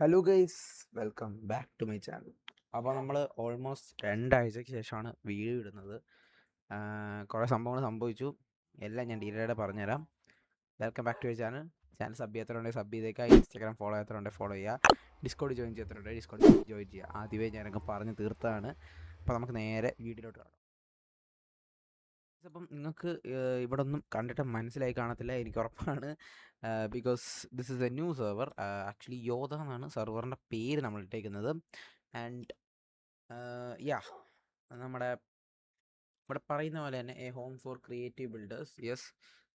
Hello guys, welcome back to my channel. അപ്പോൾ നമ്മൾ almost 2 ആഴ്ചയ്ക്ക് ശേഷമാണ് വീഡിയോ ഇടുന്നത്. കുറേ സംഭവങ്ങൾ സംഭവിച്ചു. എല്ലാം ഞാൻ ഡീറ്റെയിലായിട്ട് പറഞ്ഞുതരാം. Welcome back to my channel. Channel sub ചെയ്യാത്തവരുണ്ടെങ്കിൽ സബ് ചെയ്തേക്കുക. ഇൻസ്റ്റാഗ്രാം ഫോളോ ചെയ്യാത്തവരുണ്ടെങ്കിൽ ഫോളോ ചെയ്യുക. ഡിസ്കോഡ് ജോയിൻ ചെയ്യാത്തവരുണ്ടെങ്കിൽ ഡിസ്കോഡ് ജോയിൻ ചെയ്യുക. ആദ്യമേ ഞാനൊക്കെ പറഞ്ഞ് തീർത്താണ്. അപ്പോൾ നമുക്ക് നേരെ വീഡിയോയിലോട്ട് കാണാം. അപ്പം നിങ്ങൾക്ക് ഇവിടെ ഒന്നും കണ്ടിട്ട് മനസ്സിലായി കാണത്തില്ല, എനിക്ക് ഉറപ്പാണ്. Because this is a new server. Actually Yodha എന്നാണ് സെർവറിൻ്റെ പേര് നമ്മൾ ഇട്ടേക്കുന്നത്. ആൻഡ് യാ നമ്മുടെ ഇവിടെ പറയുന്ന പോലെ തന്നെ A home for creative builders. Yes,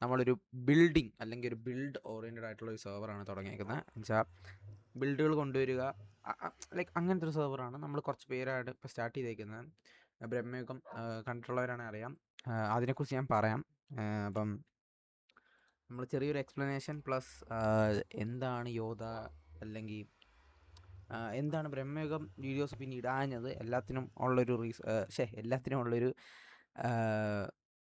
നമ്മളൊരു ബിൽഡിംഗ് അല്ലെങ്കിൽ ഒരു ബിൽഡ് ഓറിയൻറ്റഡ് ആയിട്ടുള്ള ഒരു സെർവറാണ് തുടങ്ങിയേക്കുന്നത്. എന്നുവെച്ചാൽ ബിൽഡുകൾ കൊണ്ടുവരിക, ലൈക്ക് അങ്ങനത്തെ ഒരു സെർവറാണ് നമ്മൾ കുറച്ച് പേരായിട്ട് ഇപ്പോൾ സ്റ്റാർട്ട് ചെയ്തേക്കുന്നത്. ബ്രഹ്മയുഗം കണ്ടിട്ടുള്ളവരാണ് അറിയാം. അതിനെക്കുറിച്ച് ഞാൻ പറയാം. അപ്പം നമ്മൾ ചെറിയൊരു എക്സ്പ്ലനേഷൻ പ്ലസ് എന്താണ് യോധ അല്ലെങ്കിൽ എന്താണ് ബ്രഹ്മയുഗം വീഡിയോസ് പിന്നെ ഇടാഞ്ഞത്, എല്ലാത്തിനും ഉള്ളൊരു എല്ലാത്തിനും ഉള്ളൊരു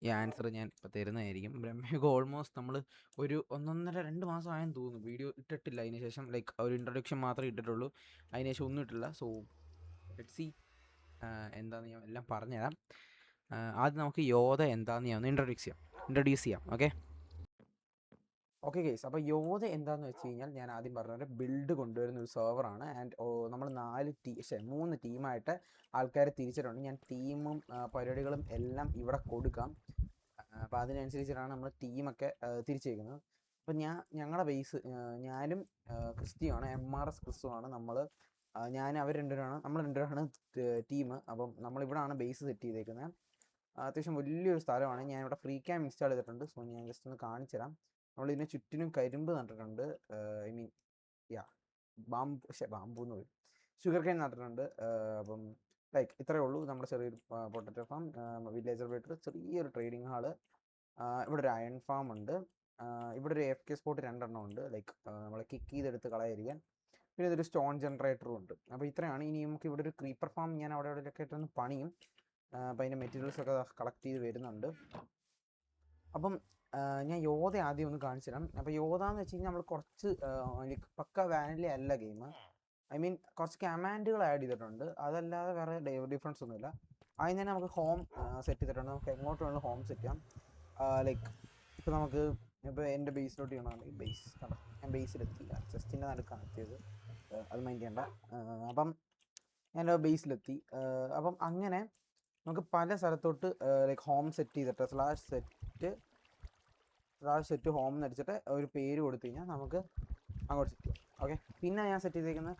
ആൻസർ ഞാൻ ഇപ്പോൾ തരുന്നതായിരിക്കും. ബ്രഹ്മയുഗം ഓൾമോസ്റ്റ് നമ്മൾ ഒരു 1.5-2 മാസം ആയെന്ന് തോന്നുന്നു വീഡിയോ ഇട്ടിട്ടില്ല. അതിന് ശേഷം ലൈക്ക് ഒരു ഇൻട്രൊഡക്ഷൻ മാത്രമേ ഇട്ടിട്ടുള്ളൂ. അതിന് ശേഷം ഒന്നും ഇട്ടില്ല. സോ ലെറ്റ്സ് സീ എന്താണെന്ന് ഞാൻ എല്ലാം പറഞ്ഞുതരാം. ആദ്യം നമുക്ക് യോധ എന്താണെന്ന് ഞാൻ ഒന്ന് ഇൻട്രൊഡ്യൂസ് ചെയ്യാം. ഓക്കെ ഗൈസ്, അപ്പോൾ യോധ എന്താണെന്ന് വെച്ച് കഴിഞ്ഞാൽ ഞാൻ ആദ്യം പറഞ്ഞ ബിൽഡ് കൊണ്ടുവരുന്ന ഒരു സെർവറാണ്. ആൻഡ് നമ്മൾ 3 ടീമായിട്ട് ആൾക്കാരെ തിരിച്ചിട്ടുണ്ട്. ഞാൻ ടീമും പരിപാടികളും എല്ലാം ഇവിടെ കൊടുക്കാം. അപ്പോൾ അതിനനുസരിച്ചിട്ടാണ് നമ്മൾ ടീമൊക്കെ തിരിച്ചേക്കുന്നത്. അപ്പം ഞങ്ങളുടെ ബേസ് ഞാനും ക്രിസ്റ്റിയുമാണ്, MRS ക്രിസ്തുവാണ്. അവർ രണ്ടുപേരാണ് ടീം. അപ്പം നമ്മളിവിടെയാണ് ബേസ് സെറ്റ് ചെയ്തേക്കുന്നത്. അത്യാവശ്യം വലിയൊരു സ്ഥലമാണ്. ഞാൻ ഇവിടെ ഫ്രീ ക്യാം ഇൻസ്റ്റാൾ ചെയ്തിട്ടുണ്ട്. സോ ഞാൻ ജസ്റ്റ് ഒന്ന് കാണിച്ചു തരാം. നമ്മളിതിന് ചുറ്റിനും കരിമ്പ് നട്ടിട്ടുണ്ട്. ഐ മീൻ ബാമ്പു എന്ന് പറയും, ഷുഗർ കെയിൻ നട്ടിട്ടുണ്ട്. അപ്പം ലൈക്ക് ഇത്രയേ ഉള്ളൂ നമ്മുടെ ചെറിയൊരു പൊട്ടറ്റോ ഫാം, വില്ലേജർ ബേറ്റർ, ചെറിയൊരു ട്രേഡിംഗ് ഹാള്. ഇവിടെ ഒരു അയൺ ഫാം ഉണ്ട്. ഇവിടെ ഒരു AFK സ്പോട്ട് 2 ഉണ്ട്, ലൈക്ക് നമ്മളെ കിക്ക് ചെയ്തെടുത്ത് കളയാതിരിക്കാൻ. പിന്നെ ഇതൊരു സ്റ്റോൺ ജനറേറ്ററും ഉണ്ട്. അപ്പോൾ ഇത്രയാണ്. ഇനി നമുക്ക് ഇവിടെ ഒരു ക്രീപ്പർ ഫാം ഞാൻ അവിടെ എവിടെയൊക്കെ ആയിട്ടൊന്ന് പണിയും. അപ്പോൾ അതിൻ്റെ മെറ്റീരിയൽസ് ഒക്കെ കളക്ട് ചെയ്ത് വരുന്നുണ്ട്. അപ്പം ഞാൻ യോധ ആദ്യം ഒന്ന് കാണിച്ചു തരാം. അപ്പോൾ യോധ എന്ന് വെച്ച് കഴിഞ്ഞാൽ നമ്മൾ കുറച്ച് പക്ക വാനില അല്ല ഗെയിം. ഐ മീൻ കുറച്ച് കമാൻഡുകൾ ആഡ് ചെയ്തിട്ടുണ്ട്. അതല്ലാതെ വേറെ ഡിഫറൻസ് ഒന്നുമില്ല. അതിന് തന്നെ നമുക്ക് ഹോം സെറ്റ് ചെയ്തിട്ടുണ്ട്. നമുക്ക് എങ്ങോട്ട് വേണമെങ്കിലും ഹോം സെറ്റ് ചെയ്യാം. ലൈക്ക് ഇപ്പോൾ നമുക്ക് എൻ്റെ ബേസിലോട്ട് ചെയ്യണമെന്നുണ്ടെങ്കിൽ കണ്ടോ, ഞാൻ ബേസിലെത്തി. ചെസ്റ്റിൻ്റെ നടുക്കാണ് എത്തിയത്, അത് മൈൻഡ് ചെയ്യണ്ട. അപ്പം ഞാൻ ബേസിലെത്തി. അപ്പം അങ്ങനെ നമുക്ക് പല സ്ഥലത്തോട്ട് ലൈക്ക് ഹോം സെറ്റ് ചെയ്തിട്ട് /സെറ്റ് ഹോം എന്ന് അടിച്ചിട്ട് ഒരു പേര് കൊടുത്തു കഴിഞ്ഞാൽ നമുക്ക് അങ്ങോട്ട് സെറ്റ് ചെയ്യാം. ഓക്കെ, പിന്നെ ഞാൻ സെറ്റ് ചെയ്തേക്കുന്നത്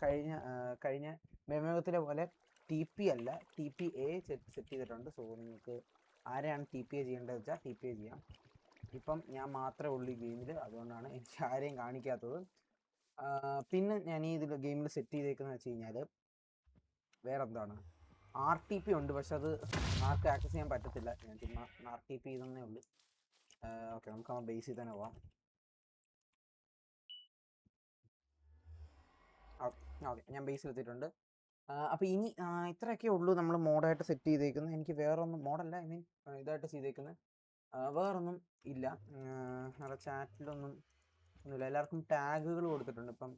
കഴിഞ്ഞ മെമോകത്തിലെ പോലെ TP അല്ല, TPA സെറ്റ് ചെയ്തിട്ടുണ്ട്. സോ നിങ്ങൾക്ക് ആരെയാണ് TPA ചെയ്യേണ്ടത് വെച്ചാൽ TPA ചെയ്യാം. ഇപ്പം ഞാൻ മാത്രമേ ഉള്ളൂ ഈ ഗെയിമിൽ, അതുകൊണ്ടാണ് എനിക്ക് ആരെയും കാണിക്കാത്തത്. പിന്നെ ഞാൻ ഈ ഗെയിമിൽ സെറ്റ് ചെയ്തേക്കുന്നത് വെച്ച് കഴിഞ്ഞാൽ വേറെ എന്താണ്, RTP ഉണ്ട്. പക്ഷെ അത് ആർക്ക് ആക്സസ് ചെയ്യാൻ പറ്റത്തില്ല. ഞാൻ ചുമ്മാ RTP ചെയ്തേ ഉള്ളൂ. ഓക്കെ, നമുക്ക് ആ ബേസിൽ തന്നെ പോവാം. ഓക്കെ, ഞാൻ ബേസിൽ എത്തിയിട്ടുണ്ട്. അപ്പോൾ ഇനി ഇത്രയൊക്കെ ഉള്ളൂ നമ്മൾ മോഡായിട്ട് സെറ്റ് ചെയ്തേക്കുന്നത്. എനിക്ക് വേറൊന്നും മോഡല്ല, ഐ മീൻ ഇതായിട്ട് ചെയ്തേക്കുന്നത് വേറൊന്നും ഇല്ല. നമ്മുടെ ചാറ്റിലൊന്നും ഒന്നുമില്ല. എല്ലാവർക്കും ടാഗുകൾ കൊടുത്തിട്ടുണ്ട്. ഇപ്പം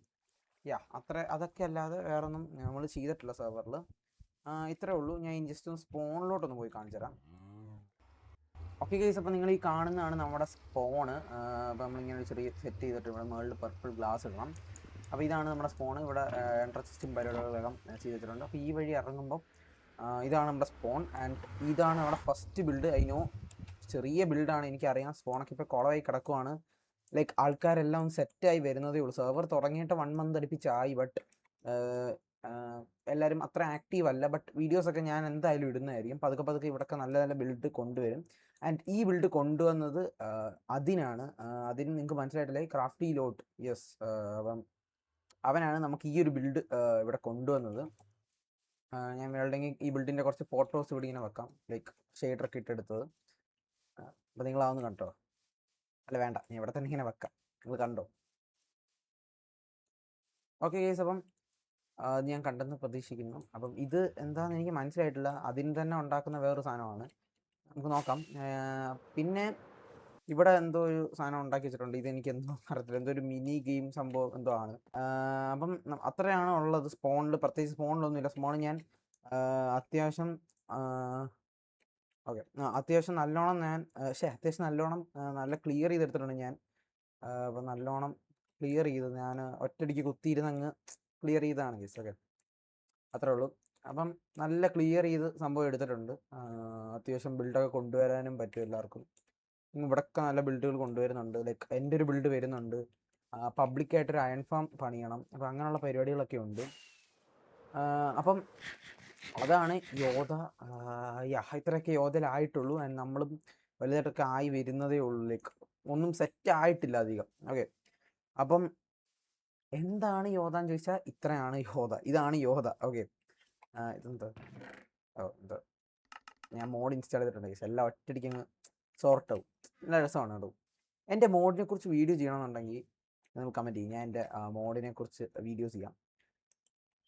അതൊക്കെ അല്ലാതെ വേറൊന്നും നമ്മൾ ചെയ്തിട്ടില്ല സെർവറിൽ. ഇത്രേ ഉള്ളൂ. ഞാൻ ജസ്റ്റ് ഒന്ന് സ്പോണിലോട്ടൊന്ന് പോയി കാണിച്ചു തരാം. ഓക്കെ ഗൈസ്, അപ്പോൾ നിങ്ങൾ ഈ കാണുന്നതാണ് നമ്മുടെ സ്പോണ്. അപ്പോൾ നമ്മളിങ്ങനെ ചെറിയ സെറ്റ് ചെയ്തിട്ട് ഇവിടെ മുകളിൽ പർപ്പിൾ ഗ്ലാസ് ഇടണം. അപ്പോൾ ഇതാണ് നമ്മുടെ സ്പോണ്. ഇവിടെ എൻട്രൻസിസ്റ്റും പരിപാടികളെല്ലാം ചെയ്തിട്ടുണ്ട്. അപ്പോൾ ഈ വഴി ഇറങ്ങുമ്പോൾ ഇതാണ് നമ്മുടെ സ്പോൺ. ആൻഡ് ഇതാണ് നമ്മുടെ ഫസ്റ്റ് ബിൽഡ്. ചെറിയ ബിൽഡാണ്, എനിക്കറിയാം. സ്പോണൊക്കെ ഇപ്പോൾ കുളമായി കിടക്കുവാണ്. ലൈക്ക് ആൾക്കാരെല്ലാം സെറ്റായി വരുന്നതേ ഉള്ളൂ. സെർവർ തുടങ്ങിയിട്ട് 1 മന്ത് അടുപ്പിച്ചായി. ബട്ട് എല്ലാവരും അത്ര ആക്റ്റീവ് അല്ല. ബട്ട് വീഡിയോസൊക്കെ ഞാൻ എന്തായാലും ഇടുന്നതായിരിക്കും. പതുക്കെ ഇവിടെയൊക്കെ നല്ല നല്ല ബിൽഡ് കൊണ്ടുവരും. ആൻഡ് ഈ ബിൽഡ് കൊണ്ടുവന്നത് അതിന് നിങ്ങൾക്ക് മനസ്സിലായിട്ടില്ലേ, ക്രാഫ്റ്റി ലോട്ട്. യെസ്, അപ്പം അവനാണ് നമുക്ക് ഈ ഒരു ബിൽഡ് ഇവിടെ കൊണ്ടുവന്നത്. ഞാൻ വേണമെങ്കിൽ ഈ ബിൽഡിൻ്റെ കുറച്ച് ഫോട്ടോസ് ഇവിടെ ഇങ്ങനെ വെക്കാം, ലൈക്ക് ഷെയ്ഡറൊക്കെ ഇട്ടെടുത്തത്. അപ്പോൾ നിങ്ങളാവുന്ന കണ്ടോ? അല്ല വേണ്ട, ഞാൻ ഇവിടെ തന്നെ ഇങ്ങനെ വെക്കാം, നിങ്ങൾ കണ്ടോ? ഓക്കെ ഗൈസ്, അപ്പം ഞാൻ കണ്ടെന്ന് പ്രതീക്ഷിക്കുന്നു. അപ്പം ഇത് എന്താണെന്ന് എനിക്ക് മനസ്സിലായിട്ടില്ല. അതിന് തന്നെ ഉണ്ടാക്കുന്ന വേറൊരു സാധനമാണ്, നമുക്ക് നോക്കാം. പിന്നെ ഇവിടെ എന്തോ ഒരു സാധനം ഉണ്ടാക്കി വെച്ചിട്ടുണ്ട്. ഇതെനിക്ക് എന്തോ അറിയത്തില്ല, എന്തോ ഒരു മിനി ഗെയിം സംഭവം എന്തോ ആണ്. അപ്പം അത്രയാണ് ഉള്ളത് സ്പോണിൽ. പ്രത്യേകിച്ച് സ്പോണിലൊന്നുമില്ല. സ്പോണിൽ ഞാൻ അത്യാവശ്യം ഓക്കെ അത്യാവശ്യം നല്ലോണം അത്യാവശ്യം നല്ലോണം നല്ല ക്ലിയർ ചെയ്തെടുത്തിട്ടുണ്ട് ഞാൻ. അപ്പം നല്ലോണം ക്ലിയർ ചെയ്ത് ഞാൻ ഒറ്റയടിക്ക് കുത്തിയിരുന്ന് അങ്ങ് ക്ലിയർ ചെയ്തതാണ് ഗൈസ്. ഓക്കെ, അത്രേ ഉള്ളൂ. അപ്പം നല്ല ക്ലിയർ ചെയ്ത് സംഭവം എടുത്തിട്ടുണ്ട്. അത്യാവശ്യം ബിൽഡൊക്കെ കൊണ്ടുവരാനും പറ്റും എല്ലാവർക്കും. ഇവിടെയൊക്കെ നല്ല ബിൽഡുകൾ കൊണ്ടുവരുന്നുണ്ട്. ലൈക്ക് എൻ്റെ ഒരു ബിൽഡ് വരുന്നുണ്ട്. പബ്ലിക്കായിട്ടൊരു അയൺ ഫാം പണിയണം. അപ്പം അങ്ങനെയുള്ള പരിപാടികളൊക്കെ ഉണ്ട്. അപ്പം അതാണ് യോധ. ഇത്രയൊക്കെ യോധയിലായിട്ടുള്ളൂ. നമ്മളും വലുതായിട്ടൊക്കെ ആയി വരുന്നതേ ഉള്ളൂ. ലൈക്ക് ഒന്നും സെറ്റ് ആയിട്ടില്ല അധികം. ഓക്കെ, അപ്പം എന്താണ് യോധ എന്ന് ചോദിച്ചാൽ ഇത്രയാണ് യോധ. ഇതാണ് യോധ. ഓക്കെ, ഇതെന്താ എന്താ ഞാൻ മോഡ് ഇൻസ്റ്റാൾ ചെയ്തിട്ടുണ്ട്. എല്ലാം ഒറ്റയടിക്കങ്ങ് സോർട്ട് ആവും. നല്ല രസമാണ് കേട്ടോ. എൻ്റെ മോഡിനെ കുറിച്ച് വീഡിയോ ചെയ്യണമെന്നുണ്ടെങ്കിൽ നിങ്ങൾ കമൻറ്റ് ചെയ്യും. ഞാൻ എൻ്റെ മോഡിനെ കുറിച്ച് വീഡിയോസ് ചെയ്യാം.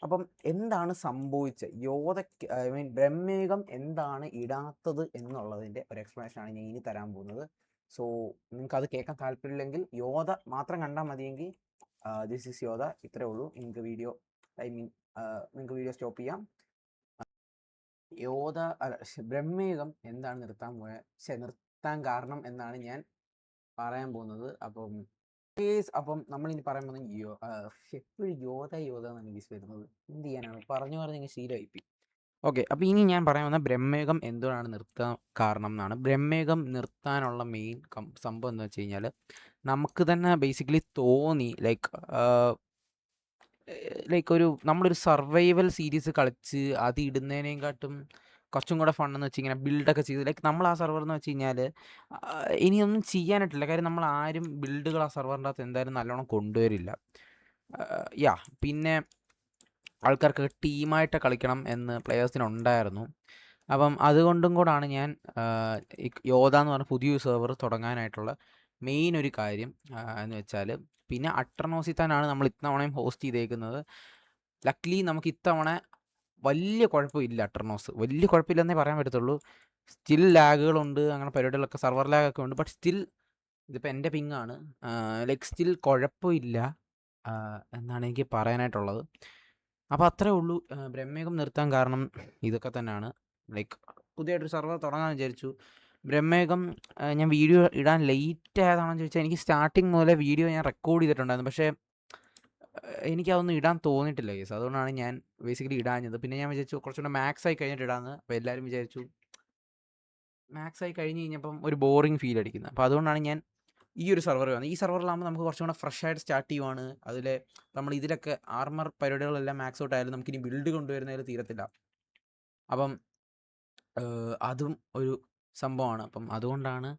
അപ്പം എന്താണ് സംഭവിച്ചത് യോധയ്ക്ക്, ഐ മീൻ ബ്രഹ്മയുഗം എന്താണ് ഇടാത്തത് എന്നുള്ളതിൻ്റെ ഒരു എക്സ്പ്ലനേഷനാണ് ഞാൻ ഇനി തരാൻ പോകുന്നത്. സോ നിങ്ങൾക്ക് അത് കേൾക്കാൻ താല്പര്യമില്ലെങ്കിൽ യോധ മാത്രം കണ്ടാൽ മതിയെങ്കിൽ ദിസ് ഈസ് യോധ, ഇത്രേ ഉള്ളൂ. നിങ്ങൾക്ക് വീഡിയോ നിങ്ങൾക്ക് വീഡിയോ സ്റ്റോപ്പ് ചെയ്യാം. യോധ ബ്രഹ്മയുഗം എന്താണ് നിർത്താൻ കാരണം എന്നാണ് ഞാൻ പറയാൻ പോകുന്നത്. അപ്പം നമ്മളിനി പറയാൻ പോകുന്നത് എപ്പോഴും യോധ എന്നാണ് ഗീസ് വരുന്നത്. എന്ത് ചെയ്യാനാണ്, പറഞ്ഞ് ശീലമായിപ്പോയി. ഓക്കെ, അപ്പോൾ ഇനി ഞാൻ പറയാൻ വന്ന ബ്രഹ്മയുഗം എന്തുകൊണ്ടാണ് നിർത്താൻ കാരണം എന്നാണ്. ബ്രഹ്മയുഗം നിർത്താനുള്ള മെയിൻ സംഭവം എന്താ വെച്ച് കഴിഞ്ഞാൽ, നമുക്ക് തന്നെ ബേസിക്കലി തോന്നി നമ്മളൊരു സർവൈവൽ സീരീസ് കളിച്ച് അത് ഇടുന്നതിനേക്കാട്ടും കുറച്ചും കൂടെ ഫണ്ണെന്ന് വെച്ച് ഇങ്ങനെ ബിൽഡൊക്കെ ചെയ്ത് നമ്മൾ ആ സർവർ എന്ന് വെച്ച് കഴിഞ്ഞാൽ ഇനിയൊന്നും ചെയ്യാനായിട്ടില്ല. കാര്യം നമ്മൾ ആരും ബിൽഡുകൾ ആ സർവറിൻ്റെ അകത്ത് എന്തായാലും നല്ലോണം കൊണ്ടുവരില്ല. പിന്നെ ആൾക്കാർക്ക് ടീമായിട്ട് കളിക്കണം എന്ന് പ്ലെയേഴ്സിനുണ്ടായിരുന്നു. അപ്പം അതുകൊണ്ടും കൂടാണ് ഞാൻ യോധ എന്ന് പറഞ്ഞ പുതിയൊരു സെർവർ തുടങ്ങാനായിട്ടുള്ള മെയിൻ ഒരു കാര്യം എന്ന് വെച്ചാൽ. പിന്നെ അട്രനോസിത്താനാണ് നമ്മൾ ഇത്തവണയും ഹോസ്റ്റ് ചെയ്തേക്കുന്നത്. ലക്ലി നമുക്ക് ഇത്തവണ വലിയ കുഴപ്പമില്ല. അട്രനോസ് വലിയ കുഴപ്പമില്ലെന്നേ പറയാൻ പറ്റത്തുള്ളൂ. സ്റ്റിൽ ലാഗുകളുണ്ട്, അങ്ങനെ പരിപാടികളൊക്കെ, സർവർ ലാഗൊക്കെ ഉണ്ട്. ബട്ട് സ്റ്റിൽ ഇതിപ്പോൾ എൻ്റെ പിങ്ങാണ്. സ്റ്റിൽ കുഴപ്പമില്ല എന്നാണ് എനിക്ക് പറയാനായിട്ടുള്ളത്. അപ്പോൾ അത്രേ ഉള്ളൂ. ബ്രഹ്മയുഗം നിർത്താൻ കാരണം ഇതൊക്കെ തന്നെയാണ്. പുതിയതായിട്ടൊരു സർവർ തുടങ്ങാമെന്ന് വിചാരിച്ചു. ബ്രഹ്മയുഗം ഞാൻ വീഡിയോ ഇടാൻ ലേറ്റ് ആയതാണെന്ന് ചോദിച്ചാൽ, എനിക്ക് സ്റ്റാർട്ടിങ് മുതലേ വീഡിയോ ഞാൻ റെക്കോർഡ് ചെയ്തിട്ടുണ്ടായിരുന്നു. പക്ഷേ എനിക്കതൊന്നും ഇടാൻ തോന്നിയിട്ടില്ല കേസ്. അതുകൊണ്ടാണ് ഞാൻ ബേസിക്കലി ഇടാഞ്ഞത്. പിന്നെ ഞാൻ വിചാരിച്ചു കുറച്ചുകൂടെ മാക്സ് ആയി കഴിഞ്ഞിട്ട് ഇടാമെന്ന്. അപ്പോൾ എല്ലാവരും വിചാരിച്ചു മാക്സ് ആയി കഴിഞ്ഞ് കഴിഞ്ഞപ്പം ഒരു ബോറിങ് ഫീൽ അടിക്കുന്നത്. അപ്പോൾ അതുകൊണ്ടാണ് ഞാൻ ഈ ഒരു സർവർ വന്നത്. ഈ സർവറിലാകുമ്പോൾ നമുക്ക് കുറച്ചും കൂടെ ഫ്രഷ് ആയിട്ട് സ്റ്റാർട്ട് ചെയ്യുവാണ്. നമ്മൾ ഇതിലൊക്കെ ആർമർ പരിപാടികളെല്ലാം മാക്സ് ഔട്ട് ആയാലും നമുക്കിനി ബിൽഡ് കൊണ്ടുവരുന്നതിൽ തീരത്തില്ല. അപ്പം അതും ഒരു സംഭവമാണ്. അപ്പം അതുകൊണ്ടാണ്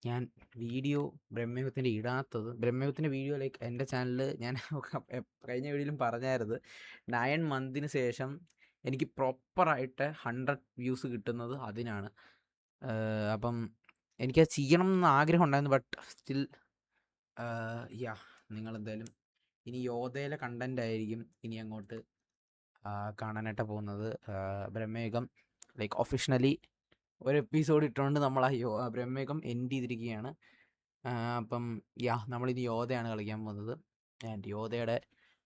ഞാൻ വീഡിയോ ബ്രഹ്മയുഗത്തിൻ്റെ ഇടാത്തത്. ബ്രഹ്മയുഗത്തിൻ്റെ വീഡിയോ എൻ്റെ ചാനലിൽ ഞാൻ കഴിഞ്ഞ വീഡിയോയിലും പറഞ്ഞായിരുന്നു, 9 മന്തിന് ശേഷം എനിക്ക് പ്രോപ്പറായിട്ട് 100 വ്യൂസ് കിട്ടുന്നത് അതിനാണ്. അപ്പം എനിക്കത് ചെയ്യണം എന്ന് ആഗ്രഹം ഉണ്ടായിരുന്നു. ബട്ട് സ്റ്റിൽ നിങ്ങളെന്തായാലും ഇനി യോധയിലെ കണ്ടൻ്റ് ആയിരിക്കും ഇനി അങ്ങോട്ട് കാണാനായിട്ട് പോകുന്നത്. ബ്രഹ്മയുഗം ഒഫീഷ്യലി ഒരു എപ്പിസോഡ് ഇട്ടുകൊണ്ട് നമ്മൾ ബ്രഹ്മയുഗം എൻഡ് ചെയ്തിരിക്കുകയാണ്. അപ്പം നമ്മളിനി യോധയാണ് കളിക്കാൻ പോകുന്നത്. ആൻഡ് യോധയുടെ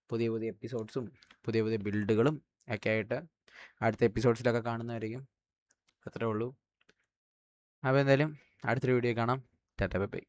പുതിയ പുതിയ എപ്പിസോഡ്സും പുതിയ പുതിയ ബിൽഡുകളും ഒക്കെ ആയിട്ട് അടുത്ത എപ്പിസോഡ്സിലൊക്കെ കാണുന്നതായിരിക്കും. അത്രേ ഉള്ളൂ. അപ്പോൾ എന്തായാലും അടുത്തൊരു വീഡിയോ കാണാം. Tata bye bye.